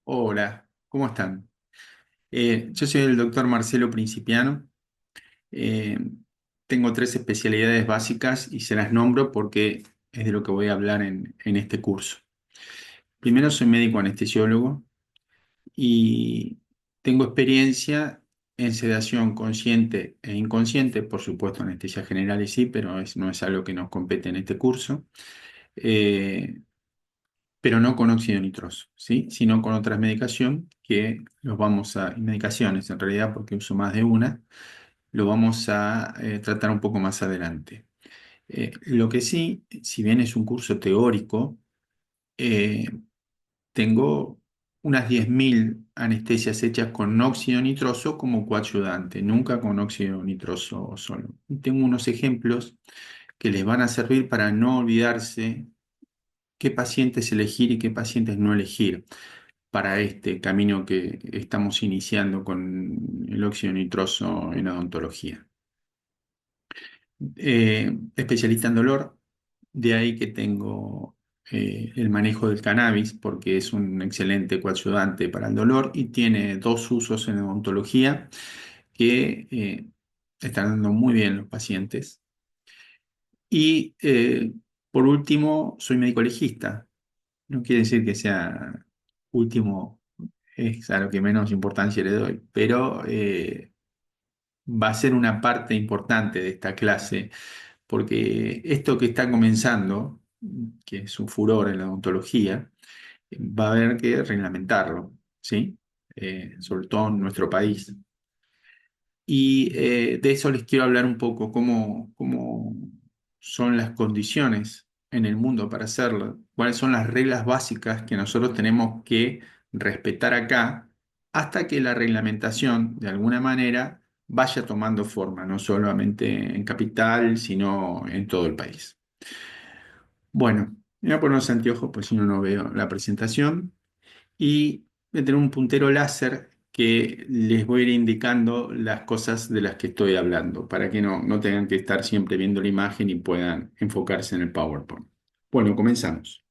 Hola, ¿cómo están? Yo soy el doctor Marcelo Principiano. Eh, Tengo tres especialidades básicas y se las nombro porque es de lo que voy a hablar en este curso. Primero, soy médico anestesiólogo y tengo experiencia en sedación consciente e inconsciente, por supuesto, anestesia general y sí, pero no es algo que nos compete en este curso. Eh, pero no con óxido nitroso, ¿sí? Sino con otras medicación que medicaciones en realidad, porque uso más de una, lo vamos a tratar un poco más adelante. Lo que sí, si bien es un curso teórico, eh, tengo unas 10.000 anestesias hechas con óxido nitroso como coayudante, nunca con óxido nitroso solo. Y tengo unos ejemplos que les van a servir para no olvidarse qué pacientes elegir y qué pacientes no elegir para este camino que estamos iniciando con el óxido nitroso en odontología. Especialista en dolor, de ahí que tengo el manejo del cannabis, porque es un excelente coayudante para el dolor y tiene dos usos en odontología que están dando muy bien los pacientes. Y por último, soy médico legista. No quiere decir que sea último, es a lo que menos importancia le doy, pero va a ser una parte importante de esta clase, porque esto que está comenzando, que es un furor en la odontología, va a haber que reglamentarlo, ¿sí? Sobre todo en nuestro país. Y de eso les quiero hablar un poco, cómo son las condiciones en el mundo para hacerlo, cuáles son las reglas básicas que nosotros tenemos que respetar acá, hasta que la reglamentación, de alguna manera, vaya tomando forma, no solamente en capital, sino en todo el país. Bueno, me voy a poner los anteojos, pues si no, no veo la presentación. Y voy a tener un puntero láser que les voy a ir indicando las cosas de las que estoy hablando, para que no tengan que estar siempre viendo la imagen y puedan enfocarse en el PowerPoint. Bueno, comenzamos.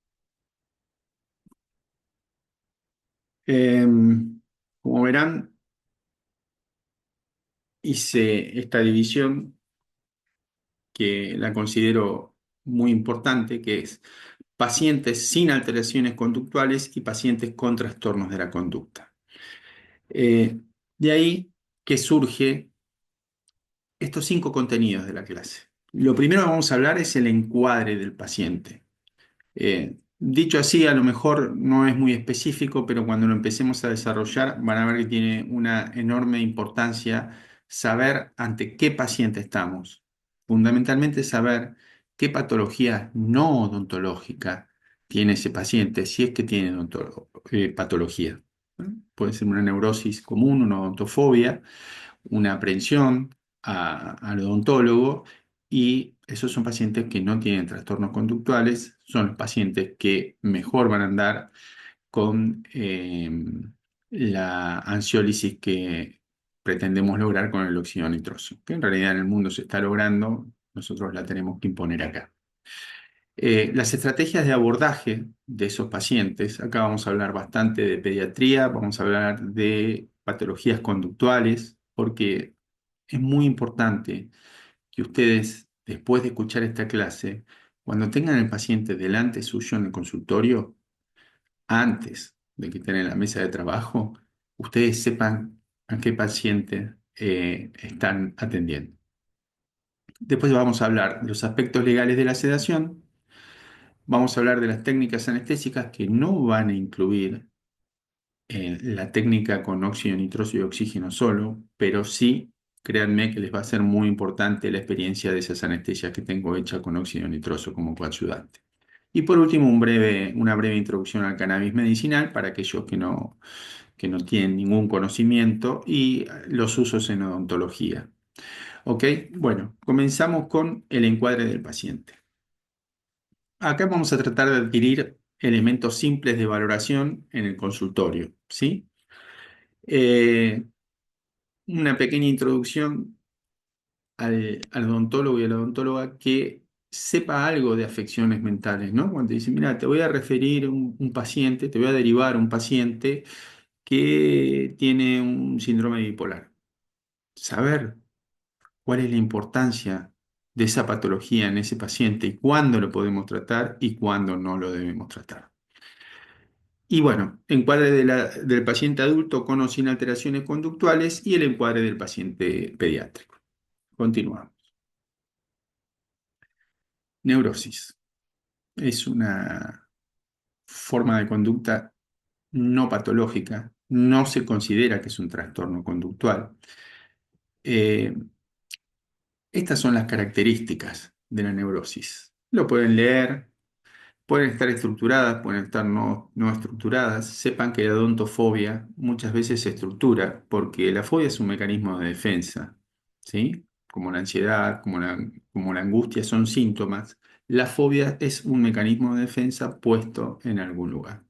Como verán, hice esta división que la considero muy importante, que es pacientes sin alteraciones conductuales y pacientes con trastornos de la conducta. Eh, de ahí que surge estos cinco contenidos de la clase. Lo primero que vamos a hablar es el encuadre del paciente. Dicho así, a lo mejor no es muy específico, pero cuando lo empecemos a desarrollar van a ver que tiene una enorme importancia saber ante qué paciente estamos. Fundamentalmente saber qué patología no odontológica tiene ese paciente, si es que tiene patología. ¿No? Puede ser una neurosis común, una odontofobia, una aprensión al odontólogo, y esos son pacientes que no tienen trastornos conductuales, son los pacientes que mejor van a andar con la ansiólisis que pretendemos lograr con el óxido nitroso, que en realidad en el mundo se está logrando, nosotros la tenemos que imponer acá. Las estrategias de abordaje de esos pacientes, acá vamos a hablar bastante de pediatría, vamos a hablar de patologías conductuales, porque es muy importante que ustedes, después de escuchar esta clase, cuando tengan el paciente delante suyo en el consultorio, antes de que estén en la mesa de trabajo, ustedes sepan a qué paciente están atendiendo. Después vamos a hablar de los aspectos legales de la sedación, vamos a hablar de las técnicas anestésicas que no van a incluir la técnica con óxido nitroso y oxígeno solo, pero sí, créanme que les va a ser muy importante la experiencia de esas anestesias que tengo hecha con óxido nitroso como coayudante. Y por último, una breve introducción al cannabis medicinal para aquellos que no tienen ningún conocimiento y los usos en odontología. ¿Ok? Bueno, comenzamos con el encuadre del paciente. Acá vamos a tratar de adquirir elementos simples de valoración en el consultorio, ¿sí? Eh, una pequeña introducción al odontólogo y a la odontóloga que sepa algo de afecciones mentales, ¿no? Cuando te dice, mira, te voy a referir un paciente, te voy a derivar un paciente que tiene un síndrome bipolar. Saber cuál es la importancia de esa patología en ese paciente y cuándo lo podemos tratar y cuándo no lo debemos tratar. Y bueno, encuadre del paciente adulto con o sin alteraciones conductuales y el encuadre del paciente pediátrico. Continuamos. Neurosis. Es una forma de conducta no patológica. No se considera que es un trastorno conductual. Eh, Estas son las características de la neurosis. Lo pueden leer, pueden estar estructuradas, pueden estar no estructuradas. Sepan que la odontofobia muchas veces se estructura porque la fobia es un mecanismo de defensa, ¿sí? Como la ansiedad, como la angustia son síntomas. La fobia es un mecanismo de defensa puesto en algún lugar.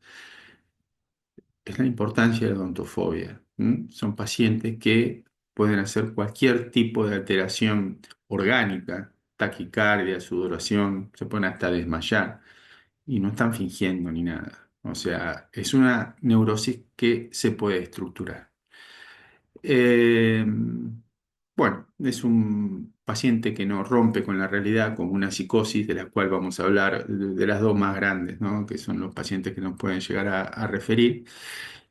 Es la importancia de la odontofobia. ¿M? Son pacientes que pueden hacer cualquier tipo de alteración orgánica, taquicardia, sudoración, se pueden hasta desmayar y no están fingiendo ni nada. O sea, es una neurosis que se puede estructurar. Eh, bueno, es un paciente que no rompe con la realidad, como una psicosis, de la cual vamos a hablar, de las dos más grandes, ¿no? Que son los pacientes que nos pueden llegar a referir.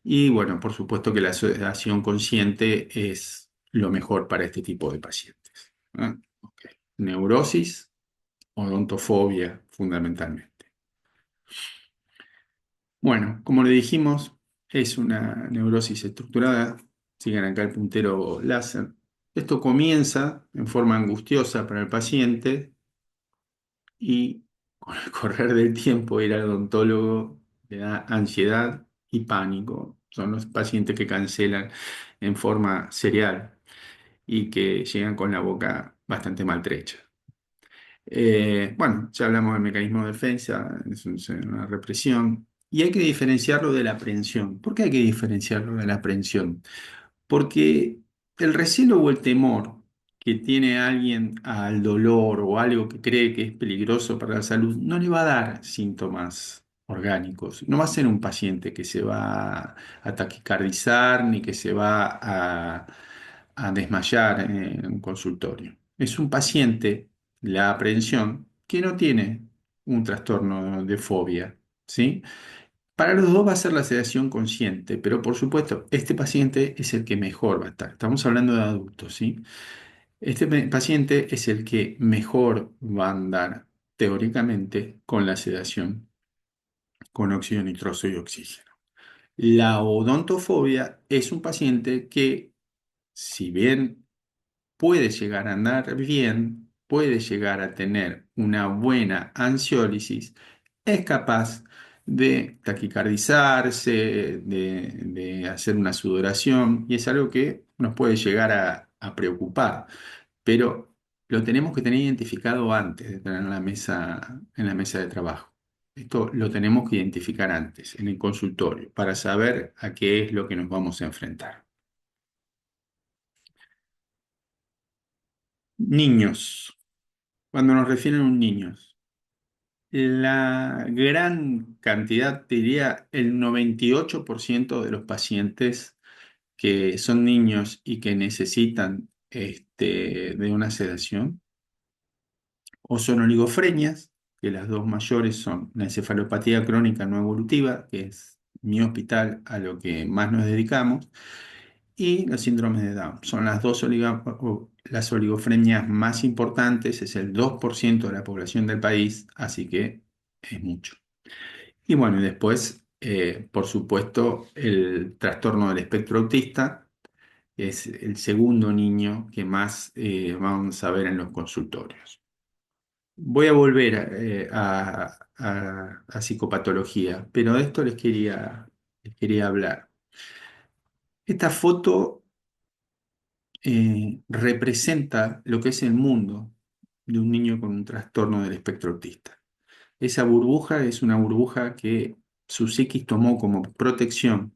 Y bueno, por supuesto que la sedación consciente es lo mejor para este tipo de pacientes. ¿Ah? Ok. Neurosis, odontofobia, fundamentalmente. Bueno, como le dijimos, es una neurosis estructurada. Sigan acá el puntero láser. Esto comienza en forma angustiosa para el paciente y con el correr del tiempo ir al odontólogo le da ansiedad y pánico. Son los pacientes que cancelan en forma serial y que llegan con la boca bastante maltrecha. Bueno, ya hablamos del mecanismo de defensa, es una represión, y hay que diferenciarlo de la aprehensión. ¿Por qué hay que diferenciarlo de la aprehensión? Porque el recelo o el temor que tiene alguien al dolor o algo que cree que es peligroso para la salud no le va a dar síntomas orgánicos. No va a ser un paciente que se va a taquicardizar ni que se va a desmayar en un consultorio. Es un paciente, la aprehensión, que no tiene un trastorno de fobia, ¿sí? Para los dos va a ser la sedación consciente, pero por supuesto, este paciente es el que mejor va a estar. Estamos hablando de adultos, ¿sí? Este paciente es el que mejor va a andar teóricamente con la sedación con óxido nitroso y oxígeno. La odontofobia es un paciente que, si bien puede llegar a andar bien, puede llegar a tener una buena ansiólisis, es capaz de taquicardizarse, de hacer una sudoración, y es algo que nos puede llegar a preocupar, pero lo tenemos que tener identificado antes de tener en la mesa de trabajo. Esto lo tenemos que identificar antes, en el consultorio, para saber a qué es lo que nos vamos a enfrentar. Niños. Cuando nos refieren a un niños, la gran cantidad, te diría el 98% de los pacientes que son niños y que necesitan de una sedación, o son oligofrenias, que las dos mayores son la encefalopatía crónica no evolutiva, que es mi hospital a lo que más nos dedicamos, y los síndromes de Down. Son las las oligofrenias más importantes, es el 2% de la población del país, así que es mucho. Y bueno, y después, por supuesto, el trastorno del espectro autista es el segundo niño que más vamos a ver en los consultorios. Voy a volver a psicopatología, pero de esto les quería hablar. Esta foto representa lo que es el mundo de un niño con un trastorno del espectro autista. Esa burbuja es una burbuja que su psiquis tomó como protección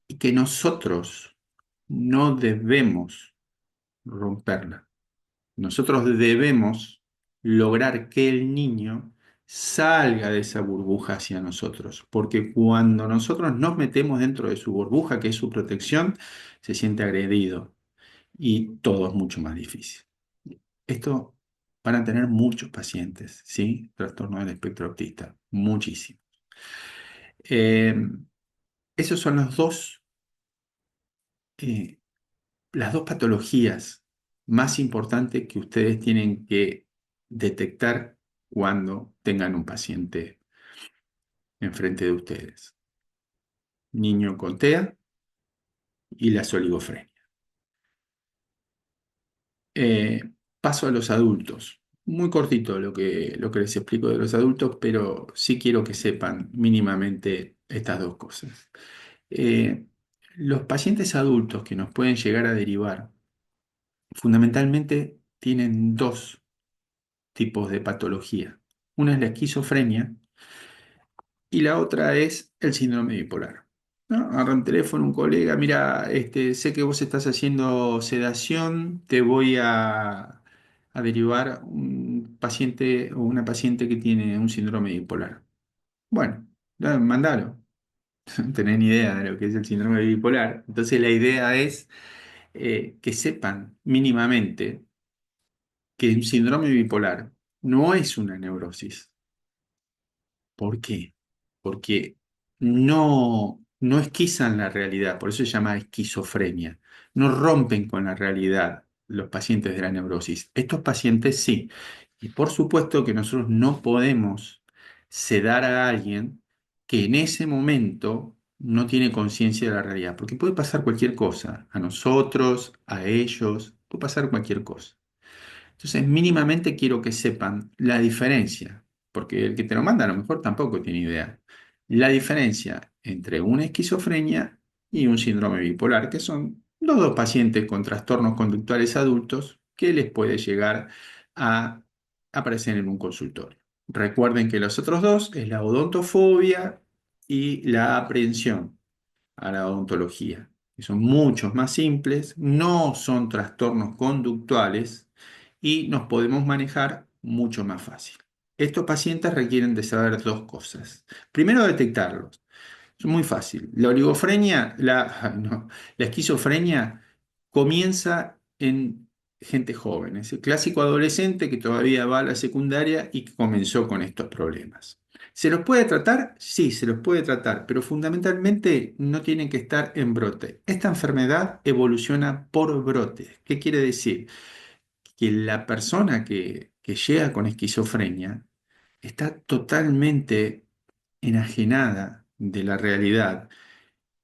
y que nosotros no debemos romperla. Nosotros debemos lograr que el niño salga de esa burbuja hacia nosotros, porque cuando nosotros nos metemos dentro de su burbuja, que es su protección, se siente agredido y todo es mucho más difícil. Esto van a tener muchos pacientes, ¿sí? Trastorno del espectro autista, muchísimo. Eh, esos son eh, las dos patologías más importantes que ustedes tienen que detectar cuando tengan un paciente enfrente de ustedes. Niño con TEA y las oligofrenia. Eh, Paso a los adultos. Muy cortito lo que les explico de los adultos, pero sí quiero que sepan mínimamente estas dos cosas. Eh, los pacientes adultos que nos pueden llegar a derivar fundamentalmente tienen dos tipos de patología. Una es la esquizofrenia y la otra es el síndrome bipolar. ¿No? Agarra un teléfono, un colega, mira, sé que vos estás haciendo sedación, te voy a derivar un paciente o una paciente que tiene un síndrome bipolar. Bueno, mandalo. No tenés ni idea de lo que es el síndrome bipolar. Entonces la idea es que sepan mínimamente que un síndrome bipolar no es una neurosis. ¿Por qué? Porque no esquizan la realidad, por eso se llama esquizofrenia. No rompen con la realidad los pacientes de la neurosis. Estos pacientes sí. Y por supuesto que nosotros no podemos sedar a alguien que en ese momento no tiene conciencia de la realidad, porque puede pasar cualquier cosa, a nosotros, a ellos, puede pasar cualquier cosa. Entonces, mínimamente quiero que sepan la diferencia, porque el que te lo manda a lo mejor tampoco tiene idea. La diferencia entre una esquizofrenia y un síndrome bipolar, que son los dos pacientes con trastornos conductuales adultos que les puede llegar a aparecer en un consultorio. Recuerden que los otros dos es la odontofobia y la aprehensión a la odontología, que son muchos más simples, no son trastornos conductuales y nos podemos manejar mucho más fácil. Estos pacientes requieren de saber dos cosas. Primero, detectarlos. Es muy fácil. La oligofrenia, no, la esquizofrenia comienza en gente joven. Es el clásico adolescente que todavía va a la secundaria y que comenzó con estos problemas. ¿Se los puede tratar? Sí, se los puede tratar, pero fundamentalmente no tienen que estar en brote. Esta enfermedad evoluciona por brote. ¿Qué quiere decir? Que la persona que llega con esquizofrenia está totalmente enajenada de la realidad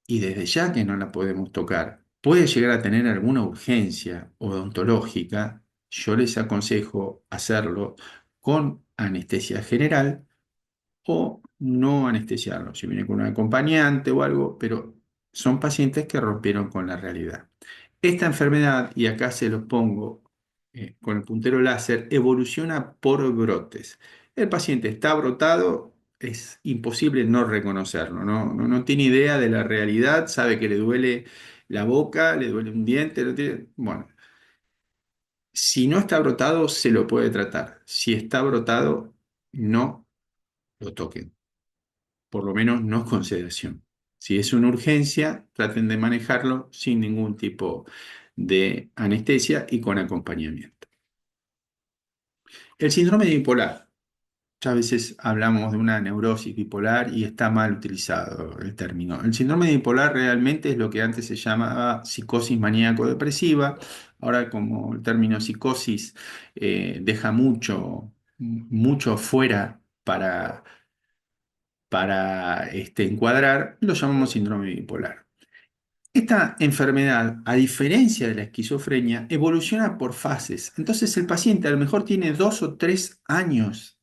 y desde ya que no la podemos tocar. Puede llegar a tener alguna urgencia odontológica, yo les aconsejo hacerlo con anestesia general o no anestesiarlo, si viene con un acompañante o algo, pero son pacientes que rompieron con la realidad. Esta enfermedad, y acá se los pongo con el puntero láser, evoluciona por brotes. El paciente está brotado, es imposible no reconocerlo, no tiene idea de la realidad, sabe que le duele la boca, le duele un diente, bueno, si no está brotado, se lo puede tratar. Si está brotado, no lo toquen, por lo menos no con sedación. Si es una urgencia, traten de manejarlo sin ningún tipo de anestesia y con acompañamiento. El síndrome bipolar. Muchas veces hablamos de una neurosis bipolar y está mal utilizado el término. El síndrome bipolar realmente es lo que antes se llamaba psicosis maníaco-depresiva. Ahora, como el término psicosis deja mucho fuera para encuadrar, lo llamamos síndrome bipolar. Esta enfermedad, a diferencia de la esquizofrenia, evoluciona por fases. Entonces el paciente a lo mejor tiene 2 o 3 años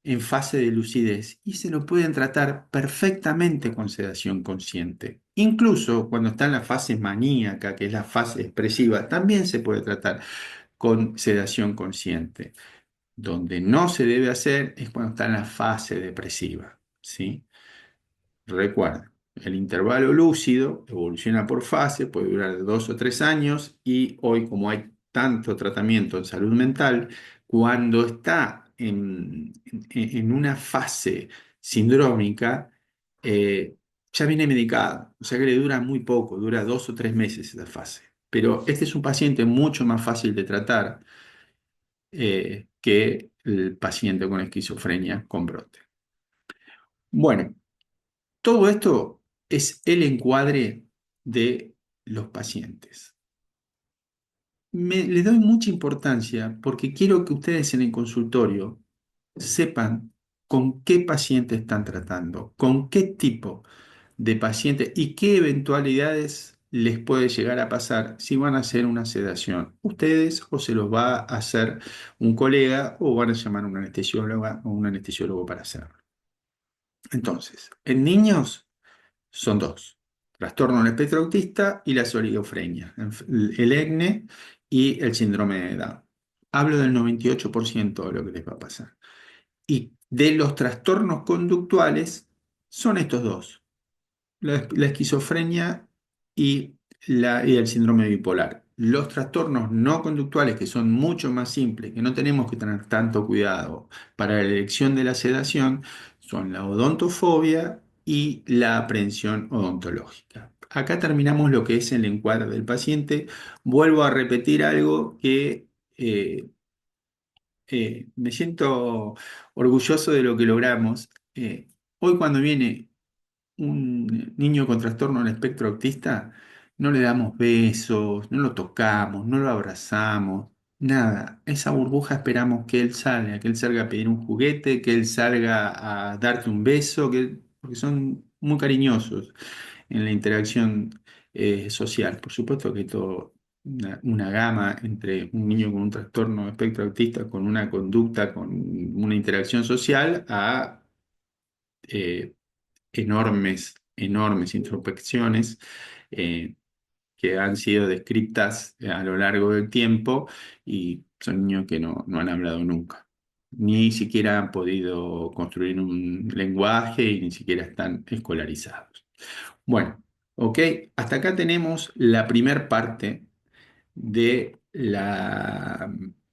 en fase de lucidez y se lo pueden tratar perfectamente con sedación consciente. Incluso cuando está en la fase maníaca, que es la fase expresiva, también se puede tratar con sedación consciente. Donde no se debe hacer es cuando está en la fase depresiva, ¿sí? Recuerda, el intervalo lúcido evoluciona por fase, puede durar de 2 o 3 años y hoy como hay tanto tratamiento en salud mental, Cuando está en una fase sindrómica, ya viene medicado, o sea que le dura muy poco, dura 2 o 3 meses esa fase. Pero este es un paciente mucho más fácil de tratar que el paciente con esquizofrenia con brote. Bueno, todo esto es el encuadre de los pacientes. Le doy mucha importancia porque quiero que ustedes en el consultorio sepan con qué paciente están tratando, con qué tipo de paciente y qué eventualidades les puede llegar a pasar si van a hacer una sedación. Ustedes o se los va a hacer un colega o van a llamar a una anestesióloga o un anestesiólogo para hacerlo. Entonces, en niños son dos: trastorno del espectro autista y la oligofrenia, el EGNE y el síndrome de Down. Hablo del 98% de lo que les va a pasar. Y de los trastornos conductuales son estos dos: la esquizofrenia y, y el síndrome bipolar. Los trastornos no conductuales, que son mucho más simples, que no tenemos que tener tanto cuidado para la elección de la sedación, son la odontofobia y la aprehensión odontológica. Acá terminamos lo que es el encuadre del paciente. Vuelvo a repetir algo que me siento orgulloso de lo que logramos. Hoy cuando viene un niño con trastorno del espectro autista, no le damos besos, no lo tocamos, no lo abrazamos, nada. Esa burbuja esperamos que él salga a pedir un juguete, que él salga a darte un beso, porque son muy cariñosos en la interacción social. Por supuesto que todo una gama entre un niño con un trastorno de espectro autista, con una conducta, con una interacción social, a eh, enormes introspecciones eh, que han sido descritas a lo largo del tiempo y son niños que no han hablado nunca, ni siquiera han podido construir un lenguaje y ni siquiera están escolarizados. Bueno, ok, hasta acá tenemos la primer parte de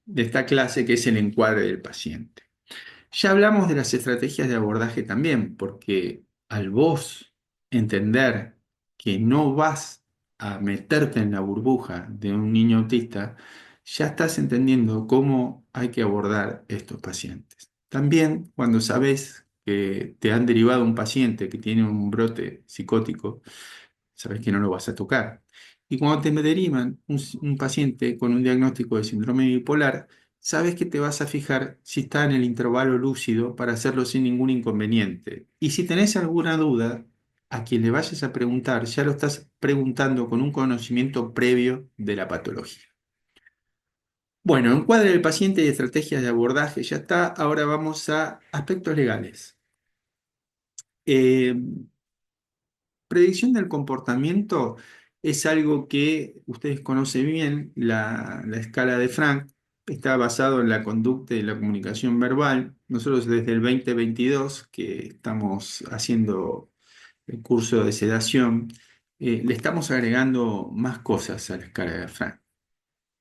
de esta clase que es el encuadre del paciente. Ya hablamos de las estrategias de abordaje también, porque al vos entender que no vas a meterte en la burbuja de un niño autista, ya estás entendiendo cómo hay que abordar estos pacientes. También cuando sabes que te han derivado un paciente que tiene un brote psicótico, sabes que no lo vas a tocar. Y cuando te derivan un paciente con un diagnóstico de síndrome bipolar, sabes que te vas a fijar si está en el intervalo lúcido para hacerlo sin ningún inconveniente. Y si tenés alguna duda, a quien le vayas a preguntar, ya lo estás preguntando con un conocimiento previo de la patología. Bueno, encuadre del paciente y estrategias de abordaje ya está. Ahora vamos a aspectos legales. Eh, Predicción del comportamiento es algo que ustedes conocen bien, la escala de Frank está basado en la conducta y la comunicación verbal. Nosotros desde el 2022 que estamos haciendo el curso de sedación, le estamos agregando más cosas a la escala de Frank.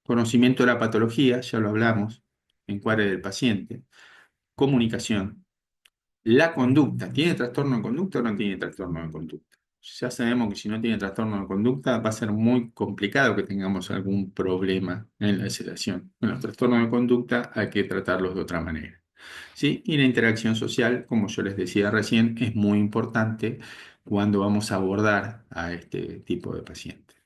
Conocimiento de la patología, ya lo hablamos, encuadre del paciente, comunicación. La conducta, ¿tiene trastorno de conducta o no tiene trastorno de conducta? Ya sabemos que si no tiene trastorno de conducta va a ser muy complicado que tengamos algún problema en la sedación. En los trastornos de conducta hay que tratarlos de otra manera. ¿Sí? Y la interacción social, como yo les decía recién, es muy importante cuando vamos a abordar a este tipo de pacientes.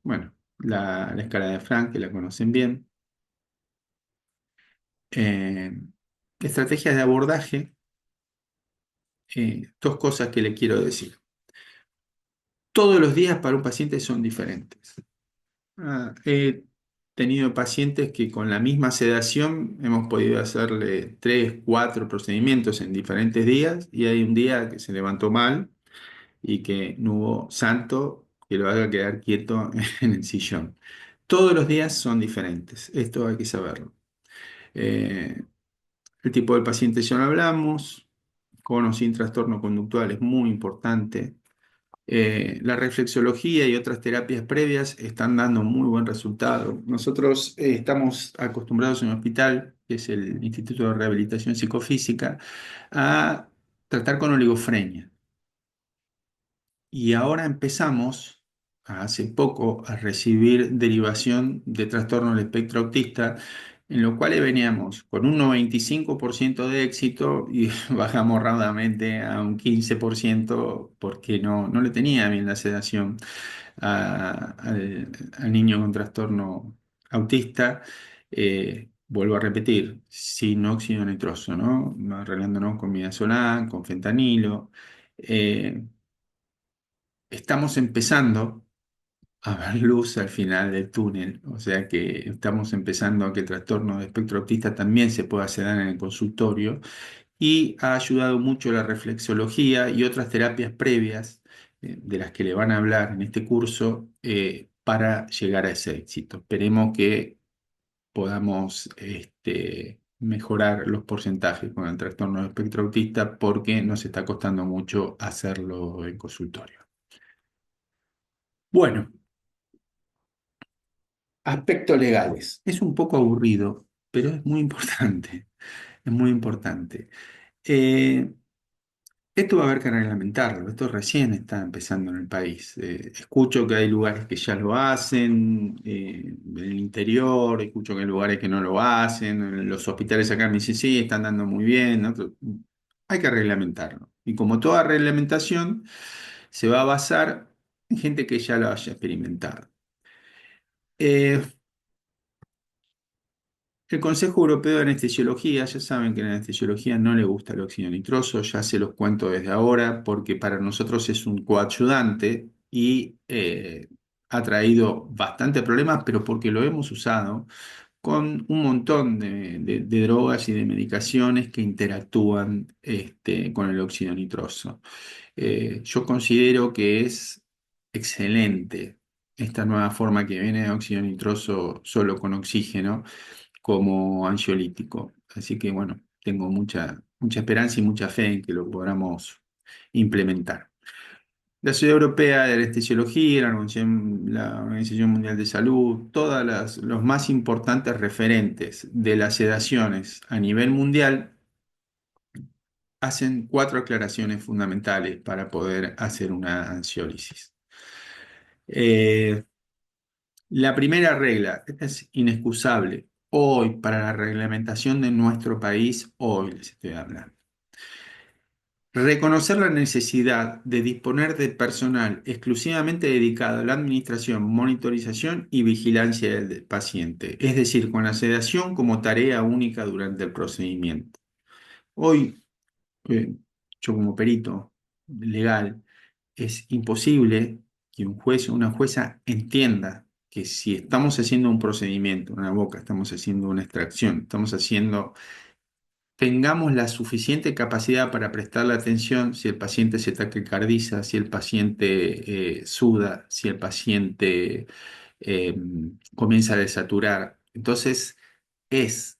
Bueno, la escala de Frank, que la conocen bien. Eh, Estrategias de abordaje. Dos cosas que le quiero decir. Todos los días para un paciente son diferentes. He tenido pacientes que con la misma sedación hemos podido hacerle 3, 4 procedimientos en diferentes días y hay un día que se levantó mal y que no hubo santo que lo haga quedar quieto en el sillón. Todos los días son diferentes, esto hay que saberlo. Eh, el tipo de paciente ya lo hablamos, con o sin trastorno conductual es muy importante. La reflexología y otras terapias previas están dando muy buen resultado. Nosotros estamos acostumbrados en el hospital, que es el Instituto de Rehabilitación Psicofísica, a tratar con oligofrenia. Y ahora empezamos, hace poco, a recibir derivación de trastorno del espectro autista, en lo cual veníamos con un 95% de éxito y bajamos rápidamente a un 15% porque no le tenía bien la sedación al niño con trastorno autista. Vuelvo a repetir, sin óxido nitroso, ¿no? Arreglándonos con midazolam, con fentanilo. Eh, Estamos empezando a ver luz al final del túnel, o sea que estamos empezando a que el trastorno de espectro autista también se pueda sedar en el consultorio y ha ayudado mucho la reflexología y otras terapias previas de las que le van a hablar en este curso para llegar a ese éxito. Esperemos que podamos mejorar los porcentajes con el trastorno de espectro autista porque nos está costando mucho hacerlo en consultorio. Bueno. Aspectos legales. Es un poco aburrido, pero es muy importante. Es muy importante. Eh, Esto va a haber que reglamentarlo. Esto recién está empezando en el país. Escucho que hay lugares que ya lo hacen, en el interior, escucho que hay lugares que no lo hacen. En los hospitales acá me dicen, sí, están dando muy bien. Hay que reglamentarlo. Y como toda reglamentación, se va a basar en gente que ya lo haya experimentado. Eh, El Consejo Europeo de Anestesiología, ya saben que en la anestesiología no le gusta el óxido nitroso, ya se los cuento desde ahora, porque para nosotros es un coayudante y ha traído bastante problemas, pero porque lo hemos usado con un montón de drogas y de medicaciones que interactúan con el óxido nitroso. Yo considero que es excelente esta nueva forma que viene de óxido nitroso solo con oxígeno como ansiolítico. Así que bueno, tengo mucha esperanza y mucha fe en que lo podamos implementar. La Sociedad Europea de Anestesiología, la Organización Mundial de Salud, los más importantes referentes de las sedaciones a nivel mundial hacen cuatro aclaraciones fundamentales para poder hacer una ansiólisis. Eh, la primera regla, esta es inexcusable, hoy para la reglamentación de nuestro país, hoy les estoy hablando. Reconocer la necesidad de disponer de personal exclusivamente dedicado a la administración, monitorización y vigilancia del paciente, es decir, con la sedación como tarea única durante el procedimiento. Hoy, eh, yo como perito legal, es imposible que un juez o una jueza entienda que si estamos haciendo un procedimiento, una boca, estamos haciendo una extracción, tengamos la suficiente capacidad para prestarle atención si el paciente se taquicardiza, si el paciente suda, si el paciente eh, comienza a desaturar. Entonces, es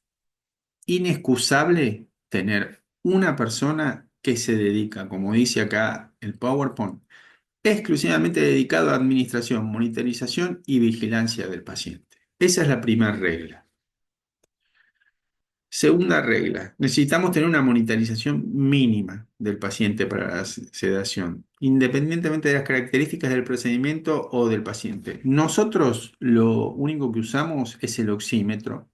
inexcusable tener una persona que se dedica, como dice acá el PowerPoint, exclusivamente dedicado a administración, monitorización y vigilancia del paciente. Esa es la primera regla. Segunda regla, necesitamos tener una monitorización mínima del paciente para la sedación, independientemente de las características del procedimiento o del paciente. Nosotros lo único que usamos es el oxímetro.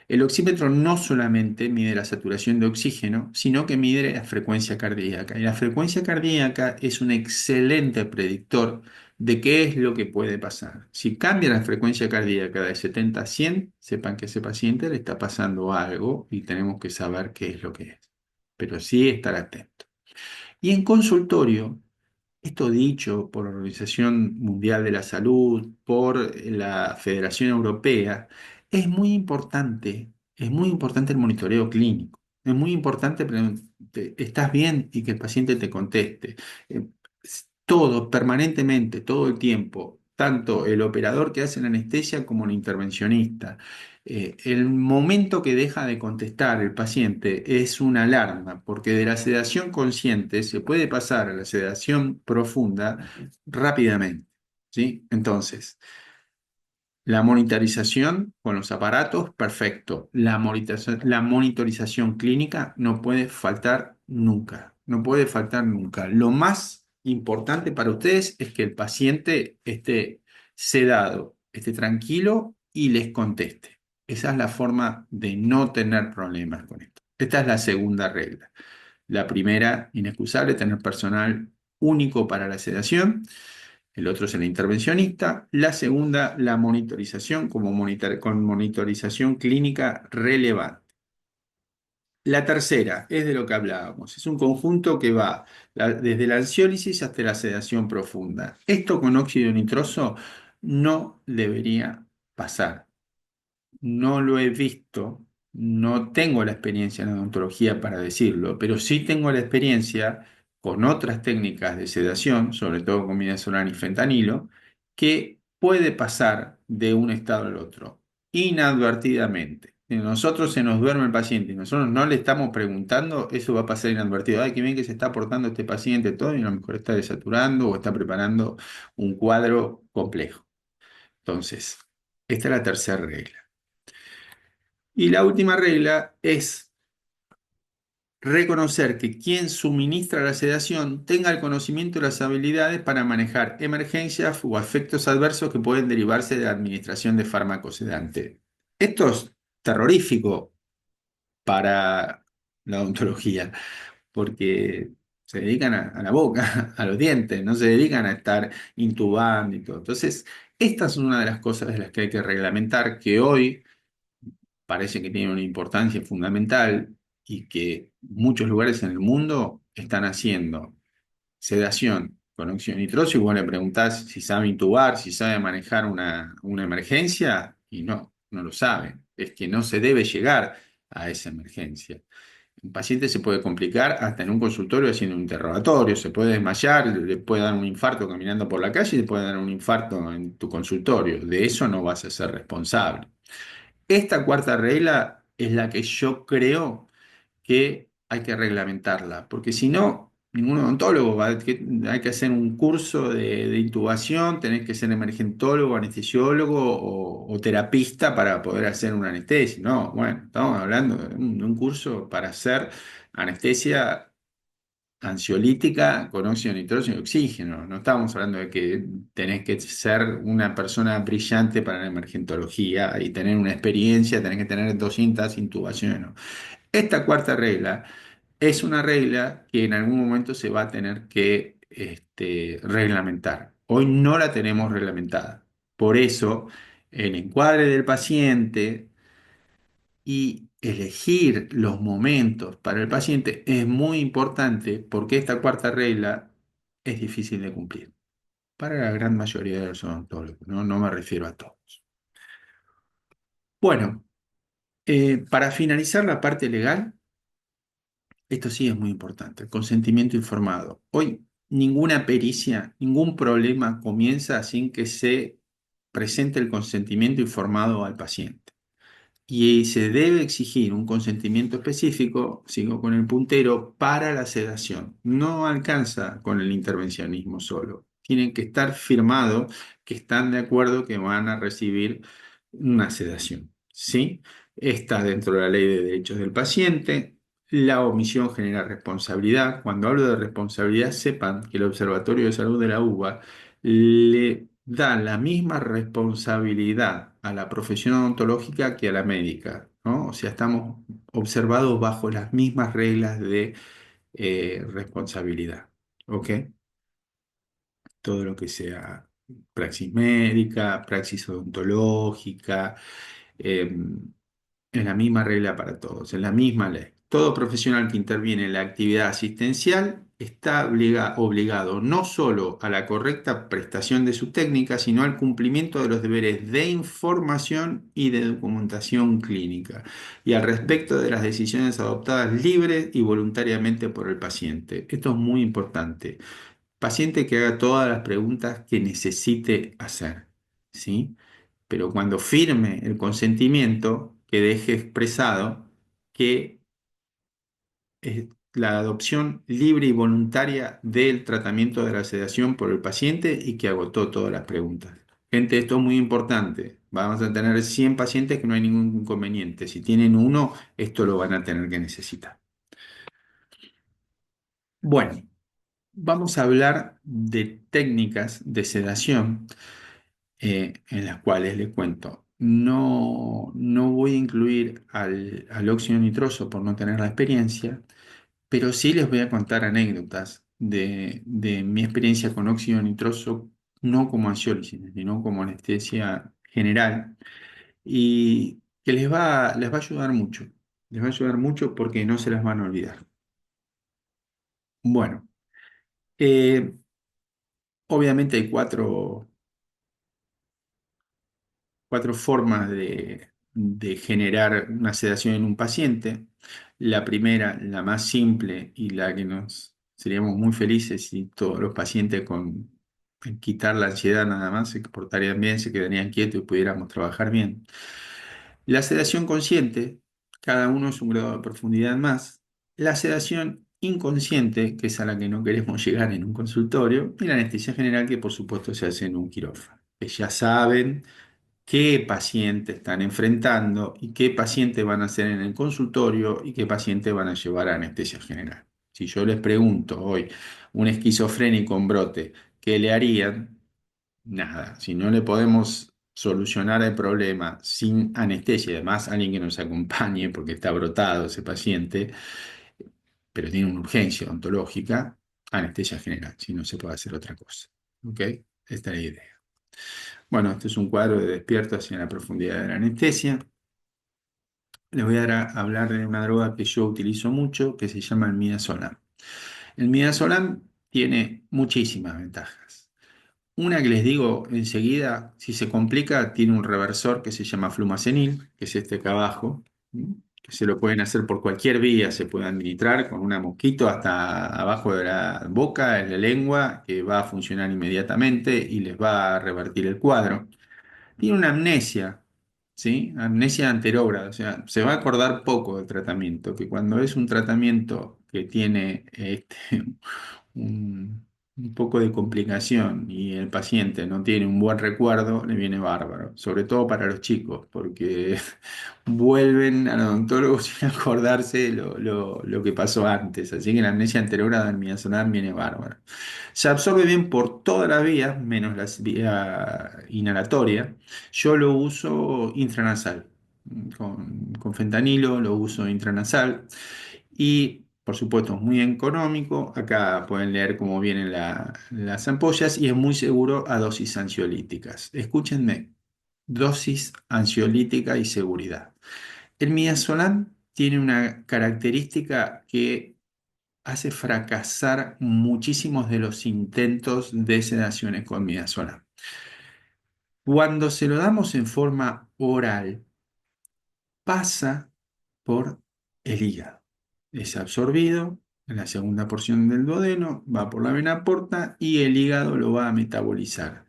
El oxímetro no solamente mide la saturación de oxígeno, sino que mide la frecuencia cardíaca. Y la frecuencia cardíaca es un excelente predictor de qué es lo que puede pasar. Si cambia la frecuencia cardíaca de 70 a 100, sepan que a ese paciente le está pasando algo y tenemos que saber qué es lo que es. Pero sí estar atento. Y en consultorio, esto dicho por la Organización Mundial de la Salud, por la Federación Europea, es muy importante el monitoreo clínico. Es muy importante ¿estás bien? Y que el paciente te conteste. Todo, permanentemente, todo el tiempo, tanto el operador que hace la anestesia como el intervencionista. El momento que deja de contestar el paciente es una alarma, porque de la sedación consciente se puede pasar a la sedación profunda rápidamente, ¿sí? Entonces, la monitorización con los aparatos, perfecto. La monitorización clínica no puede faltar nunca, no puede faltar nunca. Lo más importante para ustedes es que el paciente esté sedado, esté tranquilo y les conteste. Esa es la forma de no tener problemas con esto. Esta es la segunda regla. La primera, inexcusable, tener personal único para la sedación. El otro es el intervencionista. La segunda, la monitorización con monitorización clínica relevante. La tercera es de lo que hablábamos. Es un conjunto que va desde la ansiólisis hasta la sedación profunda. Esto con óxido nitroso no debería pasar. No lo he visto, no tengo la experiencia en odontología para decirlo, pero sí tengo la experiencia con otras técnicas de sedación, sobre todo con midazolam y fentanilo, que puede pasar de un estado al otro inadvertidamente. Si nosotros se nos duerme el paciente y nosotros no le estamos preguntando, eso va a pasar inadvertido. Ay, qué bien que se está portando este paciente, todo, y a lo mejor está desaturando o está preparando un cuadro complejo. Entonces, esta es la tercera regla. Y la última regla es reconocer que quien suministra la sedación tenga el conocimiento y las habilidades para manejar emergencias o efectos adversos que pueden derivarse de la administración de fármacos sedantes. Esto es terrorífico para la odontología, porque se dedican a la boca, a los dientes, no se dedican a estar intubando y todo. Entonces, esta es una de las cosas de las que hay que reglamentar, que hoy parece que tiene una importancia fundamental y que muchos lugares en el mundo están haciendo sedación con óxido nitroso y vos le preguntás si sabe intubar, si sabe manejar una emergencia y no lo sabe. Es que no se debe llegar a esa emergencia. Un paciente se puede complicar hasta en un consultorio haciendo un interrogatorio, se puede desmayar, le puede dar un infarto caminando por la calle y le puede dar un infarto en tu consultorio. De eso no vas a ser responsable. Esta cuarta regla es la que yo creo que hay que reglamentarla, porque si no, ningún odontólogo hay que hacer un curso de intubación, tenés que ser emergentólogo, anestesiólogo o terapista para poder hacer una anestesia. No, bueno, estamos hablando de un curso para hacer anestesia ansiolítica con óxido nitroso y oxígeno. No estamos hablando de que tenés que ser una persona brillante para la emergentología y tener una experiencia, tenés que tener 200 intubaciones. No. Esta cuarta regla es una regla que en algún momento se va a tener que reglamentar. Hoy no la tenemos reglamentada. Por eso, el encuadre del paciente y elegir los momentos para el paciente es muy importante porque esta cuarta regla es difícil de cumplir para la gran mayoría de los odontólogos, no, no me refiero a todos. Bueno, para finalizar la parte legal, esto sí es muy importante, el consentimiento informado. Hoy ninguna pericia, ningún problema comienza sin que se presente el consentimiento informado al paciente. Y se debe exigir un consentimiento específico, sigo con el puntero, para la sedación. No alcanza con el intervencionismo solo. Tienen que estar firmados que están de acuerdo que van a recibir una sedación. ¿Sí? Está dentro de la ley de derechos del paciente. La omisión genera responsabilidad. Cuando hablo de responsabilidad, sepan que el Observatorio de Salud de la UBA le da la misma responsabilidad a la profesión odontológica que a la médica, ¿no? O sea, estamos observados bajo las mismas reglas de responsabilidad, ¿ok? Todo lo que sea praxis médica, praxis odontológica, eh, es la misma regla para todos, es la misma ley. Todo profesional que interviene en la actividad asistencial está obligado no solo a la correcta prestación de su técnica, sino al cumplimiento de los deberes de información y de documentación clínica, y al respecto de las decisiones adoptadas libre y voluntariamente por el paciente. Esto es muy importante. Paciente que haga todas las preguntas que necesite hacer, ¿sí? pero cuando firme el consentimiento, que deje expresado que la adopción libre y voluntaria del tratamiento de la sedación por el paciente y que agotó todas las preguntas. Gente, esto es muy importante. Vamos a tener 100 pacientes que no hay ningún inconveniente. Si tienen uno, esto lo van a tener que necesitar. Bueno, vamos a hablar de técnicas de sedación en las cuales le cuento. No voy a incluir al óxido nitroso por no tener la experiencia, pero sí les voy a contar anécdotas de mi experiencia con óxido nitroso, no como ansiólise, sino como anestesia general, y que les va a ayudar mucho. Les va a ayudar mucho porque no se las van a olvidar. Bueno, eh, obviamente hay cuatro formas de generar una sedación en un paciente. La primera, la más simple y la que nos seríamos muy felices si todos los pacientes con quitar la ansiedad nada más se portarían bien, se quedarían quietos y pudiéramos trabajar bien. La sedación consciente, cada uno es un grado de profundidad más. La sedación inconsciente, que es a la que no queremos llegar en un consultorio, y la anestesia general, que por supuesto se hace en un quirófano. Que ya saben qué paciente están enfrentando y qué paciente van a hacer en el consultorio y qué paciente van a llevar a anestesia general. Si yo les pregunto hoy, un esquizofrénico en brote, ¿qué le harían? Nada. Si no le podemos solucionar el problema sin anestesia, y además alguien que nos acompañe porque está brotado ese paciente, pero tiene una urgencia ontológica, anestesia general, si no se puede hacer otra cosa. ¿Ok? Esta es la idea. Bueno, este es un cuadro de despierto hacia la profundidad de la anestesia. Les voy a hablar de una droga que yo utilizo mucho, que se llama el midazolam. El midazolam tiene muchísimas ventajas. Una que les digo enseguida, si se complica, tiene un reversor que se llama flumacenil, que es este acá abajo, ¿m? Que se lo pueden hacer por cualquier vía, se puede administrar con una mosquito hasta abajo de la boca, en la lengua, que va a funcionar inmediatamente y les va a revertir el cuadro. Tiene una amnesia, ¿sí? Amnesia anterógrada, o sea, se va a acordar poco del tratamiento, que cuando es un tratamiento que tiene un poco de complicación y el paciente no tiene un buen recuerdo, le viene bárbaro, sobre todo para los chicos, porque vuelven al odontólogo sin acordarse lo que pasó antes, así que la amnesia anterógrada del midazolam viene bárbaro. Se absorbe bien por todas las vías, menos la vía inhalatoria. Yo lo uso intranasal. Con fentanilo lo uso intranasal. Y, por supuesto, es muy económico. Acá pueden leer cómo vienen las ampollas y es muy seguro a dosis ansiolíticas. Escúchenme, dosis ansiolítica y seguridad. El midazolam tiene una característica que hace fracasar muchísimos de los intentos de sedaciones con midazolam. Cuando se lo damos en forma oral, pasa por el hígado. Es absorbido en la segunda porción del duodeno, va por la vena porta y el hígado lo va a metabolizar.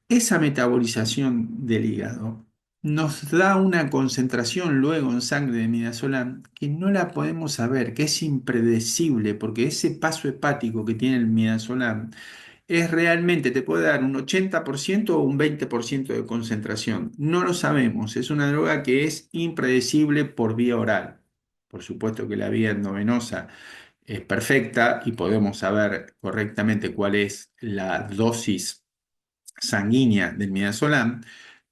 Esa metabolización del hígado nos da una concentración luego en sangre de midazolam que no la podemos saber, que es impredecible, porque ese paso hepático que tiene el midazolam es realmente, te puede dar un 80% o un 20% de concentración. No lo sabemos, es una droga que es impredecible por vía oral. Por supuesto que la vía endovenosa es perfecta y podemos saber correctamente cuál es la dosis sanguínea del midazolam,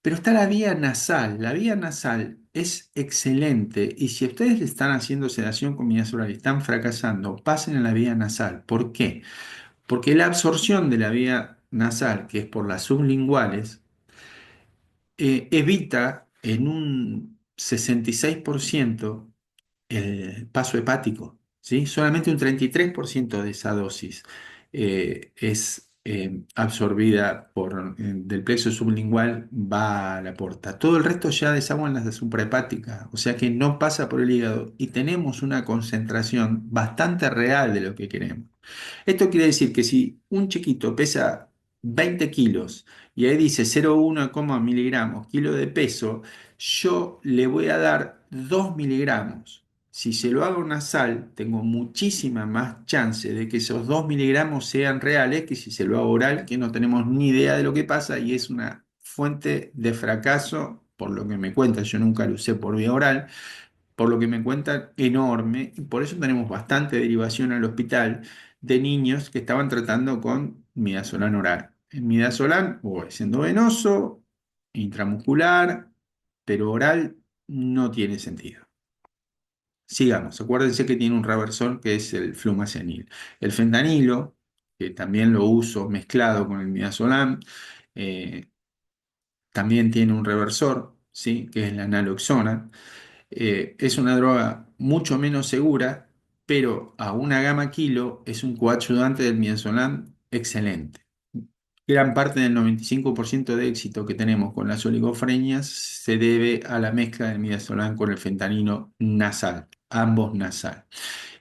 pero está la vía nasal. La vía nasal es excelente y si ustedes le están haciendo sedación con midazolam y están fracasando, pasen a la vía nasal. ¿Por qué? Porque la absorción de la vía nasal, que es por las sublinguales, evita en un 66% el paso hepático, ¿sí? Solamente un 33% de esa dosis es absorbida del plexo sublingual, va a la porta. Todo el resto ya desagua en la suprahepática, o sea que no pasa por el hígado y tenemos una concentración bastante real de lo que queremos. Esto quiere decir que si un chiquito pesa 20 kilos y ahí dice 0,1 miligramos, kilo de peso, yo le voy a dar 2 miligramos. Si se lo hago nasal, tengo muchísima más chance de que esos 2 miligramos sean reales que si se lo hago oral, que no tenemos ni idea de lo que pasa y es una fuente de fracaso, por lo que me cuentan. Yo nunca lo usé por vía oral, por lo que me cuentan, enorme, y por eso tenemos bastante derivación al hospital de niños que estaban tratando con midazolam oral. El midazolam o es endovenoso, intramuscular, pero oral no tiene sentido. Sigamos, acuérdense que tiene un reversor que es el flumazenil. El fentanilo, que también lo uso mezclado con el midazolam, eh, también tiene un reversor, ¿sí? Que es la naloxona. Es una droga mucho menos segura, pero a una gama kilo es un coayudante del midazolam excelente. Gran parte del 95% de éxito que tenemos con las oligofrenias se debe a la mezcla del midazolam con el fentanilo nasal, ambos nasal.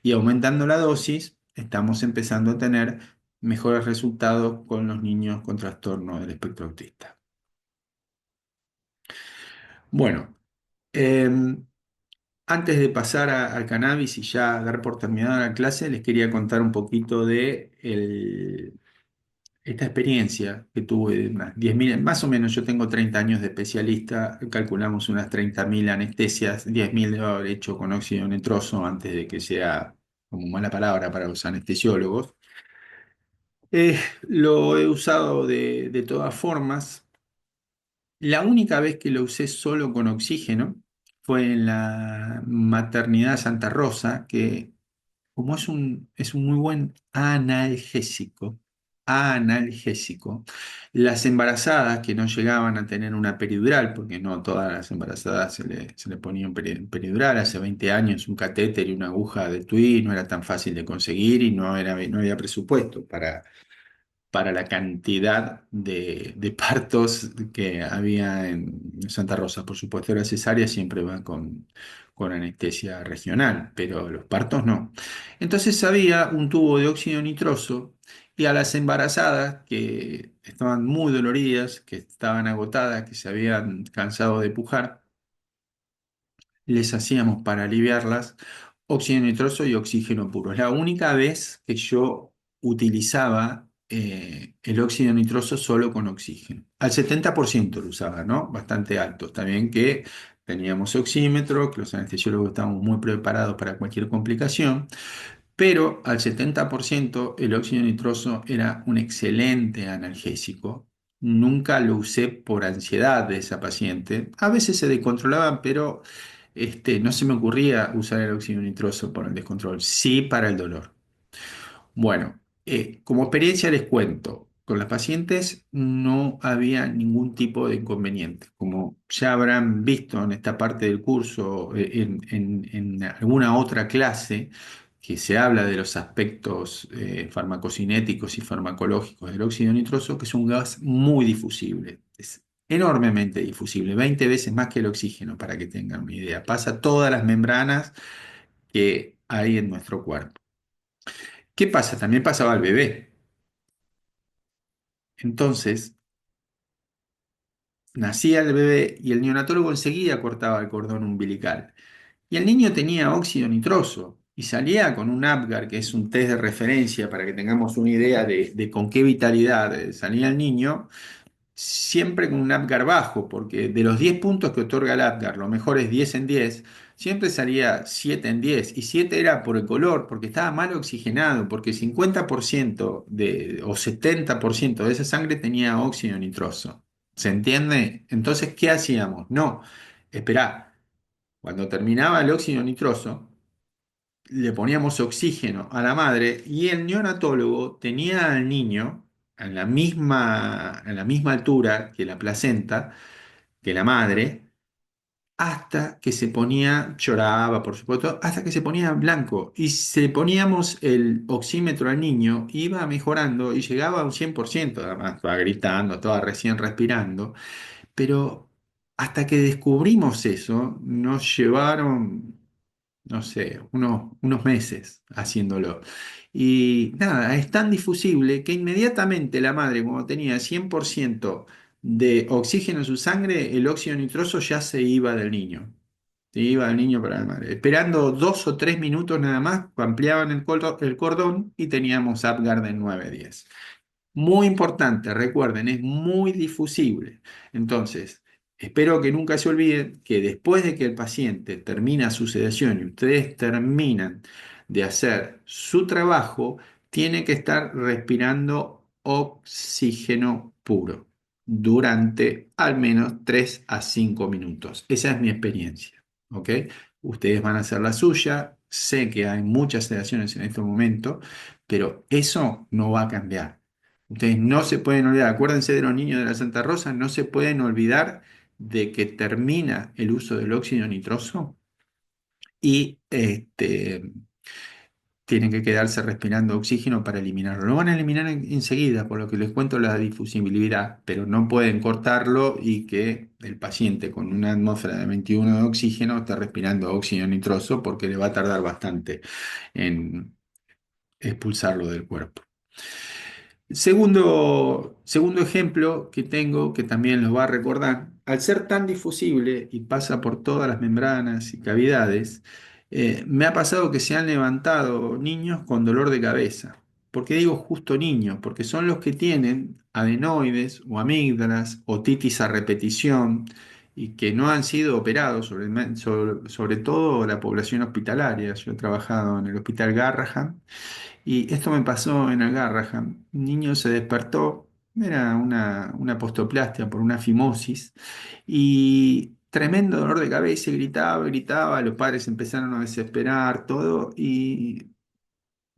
Y aumentando la dosis, estamos empezando a tener mejores resultados con los niños con trastorno del espectro autista. Bueno, em, antes de pasar al cannabis y ya dar por terminada la clase, les quería contar un poquito de esta experiencia que tuve de unas 10.000, más o menos yo tengo 30 años de especialista, calculamos unas 30.000 anestesias, 10.000 de haber hecho con óxido nitroso antes de que sea como mala palabra para los anestesiólogos. Lo he usado de todas formas. La única vez que lo usé solo con oxígeno fue en la maternidad Santa Rosa, que como es un muy buen analgésico, las embarazadas que no llegaban a tener una peridural, porque no todas las embarazadas se le ponía un peridural, hace 20 años un catéter y una aguja de Tui no era tan fácil de conseguir y no había presupuesto para la cantidad de partos que había en Santa Rosa. Por supuesto, la cesárea siempre va con anestesia regional, pero los partos no. Entonces había un tubo de óxido nitroso y a las embarazadas que estaban muy doloridas, que estaban agotadas, que se habían cansado de pujar, les hacíamos para aliviarlas óxido nitroso y oxígeno puro. Es la única vez que yo utilizaba el óxido nitroso solo con oxígeno. Al 70% lo usaba, ¿no? Bastante alto. Está bien que teníamos oxímetro, que los anestesiólogos estábamos muy preparados para cualquier complicación, pero al 70% el óxido nitroso era un excelente analgésico. Nunca lo usé por ansiedad de esa paciente. A veces se descontrolaban, pero no se me ocurría usar el óxido nitroso por el descontrol, sí para el dolor. Bueno, como experiencia les cuento, con las pacientes no había ningún tipo de inconveniente. Como ya habrán visto en esta parte del curso, en alguna otra clase, que se habla de los aspectos farmacocinéticos y farmacológicos del óxido nitroso, que es un gas muy difusible. Es enormemente difusible, 20 veces más que el oxígeno, para que tengan una idea. Pasa todas las membranas que hay en nuestro cuerpo. ¿Qué pasa? También pasaba al bebé. Entonces, nacía el bebé y el neonatólogo enseguida cortaba el cordón umbilical. Y el niño tenía óxido nitroso y salía con un Apgar, que es un test de referencia para que tengamos una idea de con qué vitalidad salía el niño, siempre con un Apgar bajo, porque de los 10 puntos que otorga el Apgar, lo mejor es 10 en 10, siempre salía 7 en 10, y 7 era por el color, porque estaba mal oxigenado, porque 50% o 70% de esa sangre tenía óxido nitroso. ¿Se entiende? Entonces, ¿qué hacíamos? No, esperá, cuando terminaba el óxido nitroso, le poníamos oxígeno a la madre y el neonatólogo tenía al niño en la misma altura que la placenta, que la madre, hasta que se ponía, lloraba por supuesto, hasta que se ponía blanco. Y si le poníamos el oxímetro al niño, iba mejorando y llegaba a un 100%, además estaba gritando, estaba recién respirando, pero hasta que descubrimos eso, nos llevaron no sé, unos meses haciéndolo. Y nada, es tan difusible que inmediatamente la madre, cuando tenía 100% de oxígeno en su sangre, el óxido nitroso ya se iba del niño. Se iba del niño para la madre. Esperando 2 o 3 minutos nada más, ampliaban el cordón y teníamos Apgar de 9 a 10. Muy importante, recuerden, es muy difusible. Entonces, espero que nunca se olviden que después de que el paciente termina su sedación y ustedes terminan de hacer su trabajo, tiene que estar respirando oxígeno puro durante al menos 3 a 5 minutos. Esa es mi experiencia, ¿ok? Ustedes van a hacer la suya. Sé que hay muchas sedaciones en este momento, pero eso no va a cambiar. Ustedes no se pueden olvidar, acuérdense de los niños de la Santa Rosa, no se pueden olvidar de que termina el uso del óxido nitroso y tienen que quedarse respirando oxígeno para eliminarlo. Lo van a eliminar enseguida, por lo que les cuento la difusibilidad, pero no pueden cortarlo y que el paciente con una atmósfera de 21 de oxígeno esté respirando óxido nitroso porque le va a tardar bastante en expulsarlo del cuerpo. Segundo ejemplo que tengo, que también los va a recordar, al ser tan difusible y pasa por todas las membranas y cavidades, me ha pasado que se han levantado niños con dolor de cabeza. ¿Por qué digo justo niños? Porque son los que tienen adenoides o amígdalas, otitis a repetición y que no han sido operados, sobre todo la población hospitalaria. Yo he trabajado en el Hospital Garrahan y esto me pasó en Agarraham. Un niño se despertó, era una apostoplastia por una fimosis, y tremendo dolor de cabeza, y gritaba, gritaba, los padres empezaron a desesperar, todo, y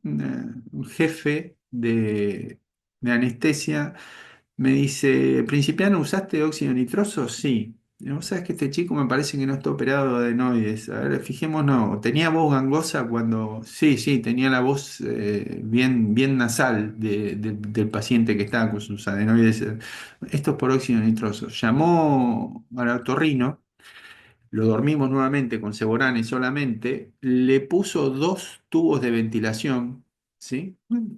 un jefe de anestesia me dice, Principiano, ¿usaste óxido nitroso? Sí. Vos sabés que este chico me parece que no está operado de adenoides. A ver, fijémonos, ¿tenía voz gangosa cuando...? Sí, sí, tenía la voz bien, bien nasal del paciente que estaba con sus adenoides. Esto es por óxido nitroso. Llamó al otorrino, lo dormimos nuevamente con Seborane solamente, le puso 2 tubos de ventilación, ¿sí?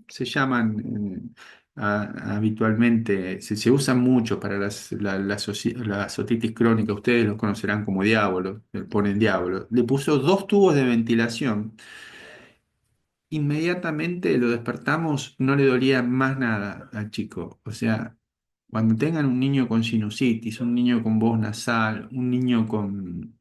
Se llaman habitualmente, se usan mucho para las otitis crónica, ustedes los conocerán como diablo, le ponen diablo. Le puso 2 tubos de ventilación. Inmediatamente lo despertamos, no le dolía más nada al chico. O sea, cuando tengan un niño con sinusitis, un niño con voz nasal, un niño con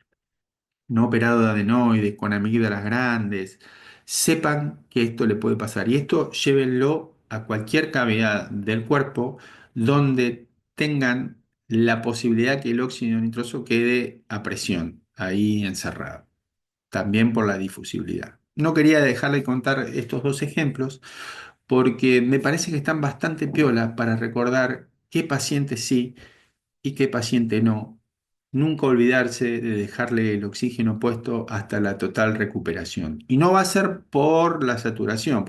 no operado de adenoides, con amígdalas grandes, sepan que esto le puede pasar. Y esto llévenlo a cualquier cavidad del cuerpo donde tengan la posibilidad que el óxido nitroso quede a presión, ahí encerrado, también por la difusibilidad. No quería dejar de contar estos 2 ejemplos porque me parece que están bastante piola para recordar qué paciente sí y qué paciente no. Nunca olvidarse de dejarle el oxígeno puesto hasta la total recuperación. Y no va a ser por la saturación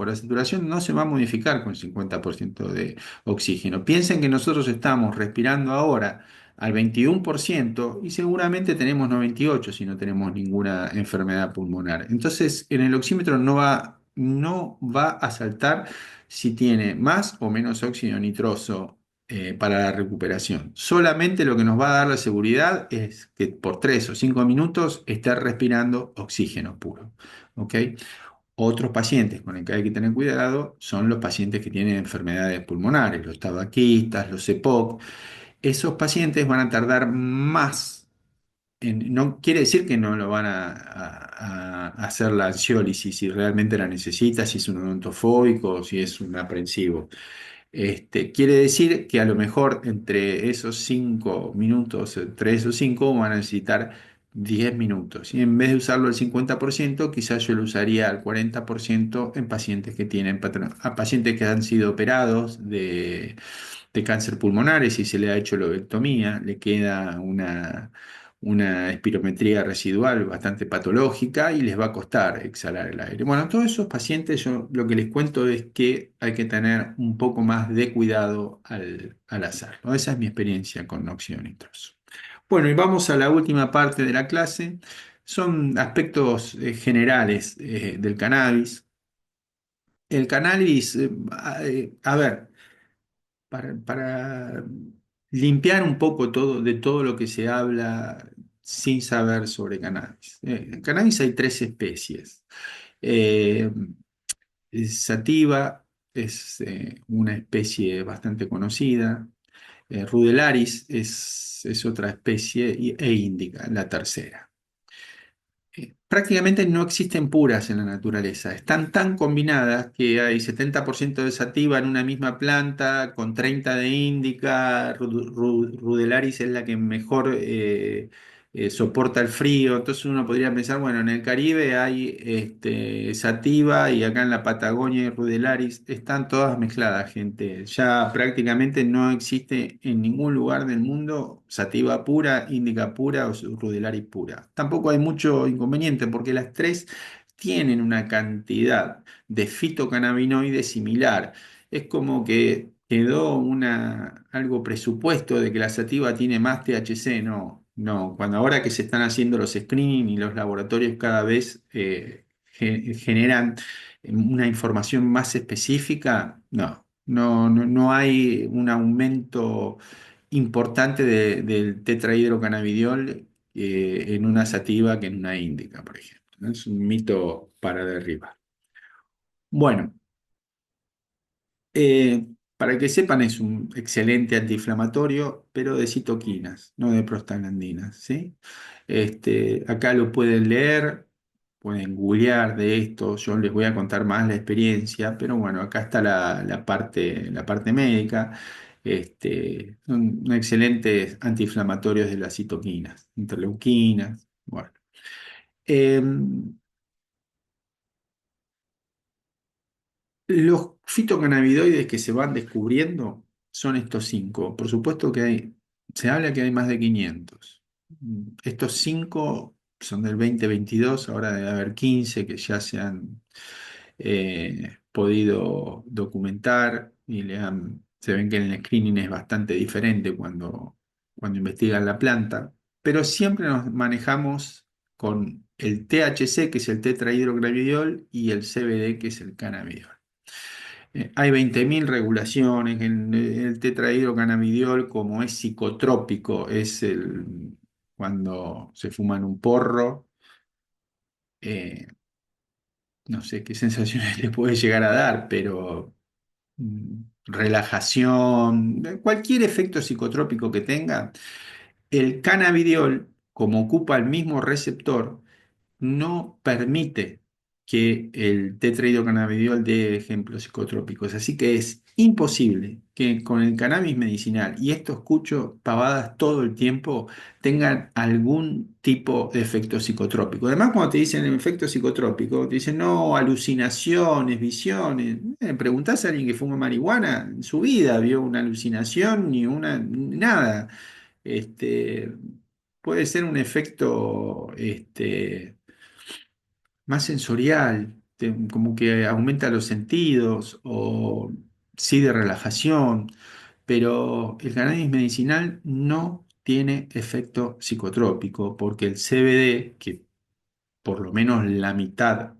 no se va a modificar con 50% de oxígeno. Piensen que nosotros estamos respirando ahora al 21% y seguramente tenemos 98 si no tenemos ninguna enfermedad pulmonar. Entonces, en el oxímetro no va a saltar si tiene más o menos óxido nitroso para la recuperación. Solamente lo que nos va a dar la seguridad es que por 3 o 5 minutos esté respirando oxígeno puro. ¿Ok? Otros pacientes con los que hay que tener cuidado son los pacientes que tienen enfermedades pulmonares, los tabaquistas, los EPOC. Esos pacientes van a tardar más. No quiere decir que no lo van a hacer la ansiólisis si realmente la necesita, si es un odontofóbico o si es un aprensivo. Quiere decir que a lo mejor entre esos 5 minutos, 3 o 5, van a necesitar 10 minutos. Y en vez de usarlo al 50%, quizás yo lo usaría al 40% en pacientes que tienen a pacientes que han sido operados de cáncer pulmonar, y si se le ha hecho lobectomía, le queda una espirometría residual bastante patológica y les va a costar exhalar el aire. Bueno, todos esos pacientes, yo lo que les cuento es que hay que tener un poco más de cuidado al hacerlo. Esa es mi experiencia con óxido nitroso. Bueno, y vamos a la última parte de la clase. Son aspectos generales del cannabis. El cannabis, a ver, para limpiar un poco todo de todo lo que se habla sin saber sobre cannabis. En cannabis hay tres especies. Eh, Sativa es una especie bastante conocida. Rudelaris es otra especie e Indica, la tercera. Prácticamente no existen puras en la naturaleza. Están tan combinadas que hay 70% de sativa en una misma planta, con 30 de índica. Rudelaris es la que mejor soporta el frío. Entonces uno podría pensar, bueno, en el Caribe hay sativa y acá en la Patagonia hay Rudelaris. Están todas mezcladas, gente. Ya prácticamente no existe en ningún lugar del mundo sativa pura, índica pura o Rudelaris pura. Tampoco hay mucho inconveniente porque las tres tienen una cantidad de fitocannabinoides similar. Es como que quedó algo presupuesto de que la sativa tiene más THC. No, no. Cuando ahora que se están haciendo los screening y los laboratorios cada vez generan una información más específica, no, no, no, no hay un aumento importante del tetrahidrocannabidiol en una sativa que en una índica, por ejemplo, ¿no? Es un mito para derribar. Bueno, para que sepan, es un excelente antiinflamatorio, pero de citoquinas, no de prostaglandinas, ¿sí? Acá lo pueden leer, pueden googlear de esto, yo les voy a contar más la experiencia, pero bueno, acá está la parte médica. Son excelentes antiinflamatorios de las citoquinas, interleuquinas, bueno. Em, Los fitocannabinoides que se van descubriendo son estos cinco. Por supuesto que se habla que hay más de 500. Estos cinco son del 2022, ahora debe haber 15 que ya se han podido documentar y se ven que el screening es bastante diferente cuando investigan la planta, pero siempre nos manejamos con el THC, que es el tetrahidrocannabidiol, y el CBD, que es el cannabidiol. Hay 20.000 regulaciones. El tetrahidrocannabidiol, como es psicotrópico, cuando se fuman un porro, eh, no sé qué sensaciones le puede llegar a dar, pero relajación, cualquier efecto psicotrópico que tenga, el cannabidiol, como ocupa el mismo receptor, no permite que el tetrahidrocannabidiol dé ejemplos psicotrópicos. Así que es imposible que con el cannabis medicinal, y esto escucho pavadas todo el tiempo, tengan algún tipo de efecto psicotrópico. Además, cuando te dicen el efecto psicotrópico, te dicen, no, alucinaciones, visiones. Preguntás a alguien que fuma marihuana, en su vida vio una alucinación ni nada. Este, puede ser un efecto más sensorial, como que aumenta los sentidos o sí de relajación, pero el cannabis medicinal no tiene efecto psicotrópico porque el CBD, que por lo menos la mitad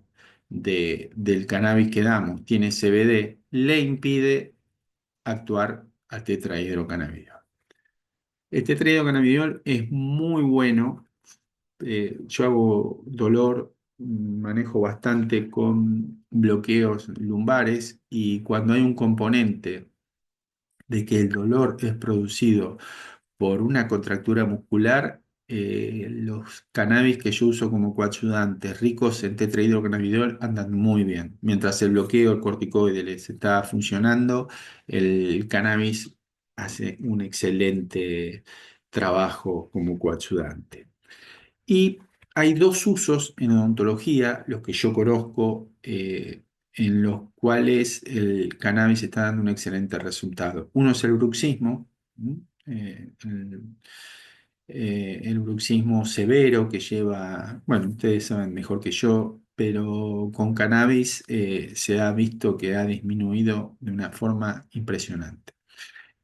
del cannabis que damos tiene CBD, le impide actuar al tetrahidrocannabidiol. El tetrahidrocannabidiol es muy bueno. Yo hago dolor, manejo bastante con bloqueos lumbares, y cuando hay un componente de que el dolor es producido por una contractura muscular, los cannabis que yo uso como coayudantes ricos en tetrahidrocannabidiol andan muy bien. Mientras el bloqueo, el corticoide les está funcionando, el cannabis hace un excelente trabajo como coayudante. Y hay dos usos en odontología, los que yo conozco, en los cuales el cannabis está dando un excelente resultado. Uno es el bruxismo, ¿m? El bruxismo severo que lleva, bueno, ustedes saben mejor que yo, pero con cannabis se ha visto que ha disminuido de una forma impresionante.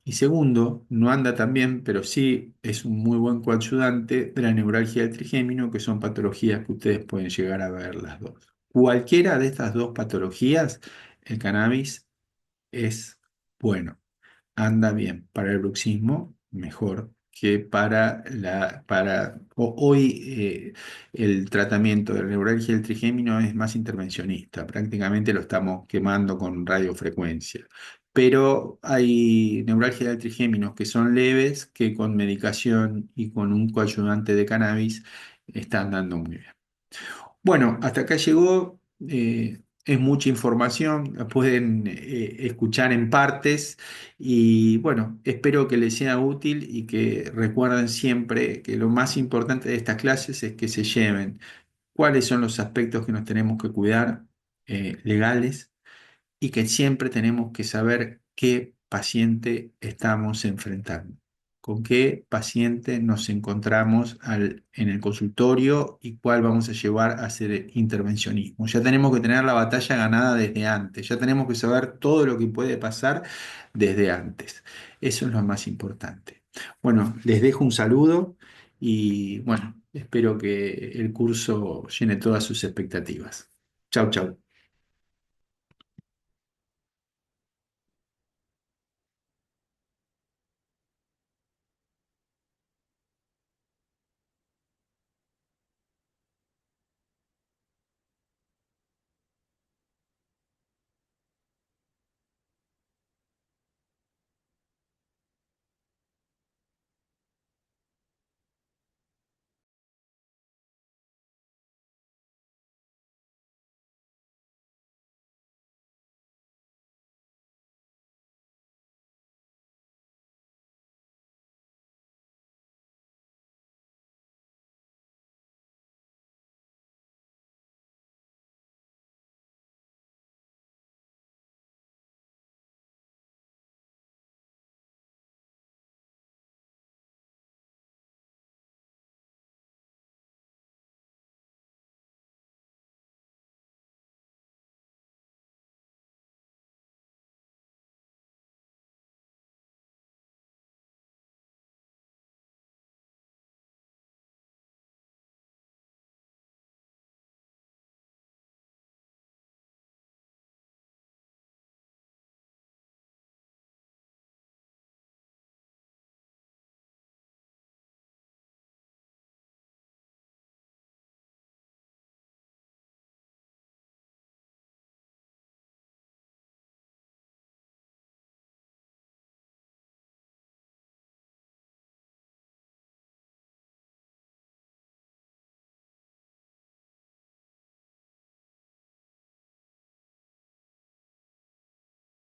Y segundo, no anda tan bien, pero sí es un muy buen coayudante de la neuralgia del trigémino, que son patologías que ustedes pueden llegar a ver las dos. Cualquiera de estas dos patologías, el cannabis es bueno, anda bien. Para el bruxismo, mejor que hoy el tratamiento de la neuralgia del trigémino es más intervencionista, prácticamente lo estamos quemando con radiofrecuencia. Pero hay neuralgia del trigémino que son leves, que con medicación y con un coayudante de cannabis están dando muy bien. Bueno, hasta acá llegó. Es mucha información, la pueden escuchar en partes y bueno, espero que les sea útil y que recuerden siempre que lo más importante de estas clases es que se lleven cuáles son los aspectos que nos tenemos que cuidar legales y que siempre tenemos que saber qué paciente estamos enfrentando, con qué paciente nos encontramos en el consultorio y cuál vamos a llevar a hacer intervencionismo. Ya tenemos que tener la batalla ganada desde antes, ya tenemos que saber todo lo que puede pasar desde antes. Eso es lo más importante. Bueno, les dejo un saludo y bueno, espero que el curso llene todas sus expectativas. Chau, chau.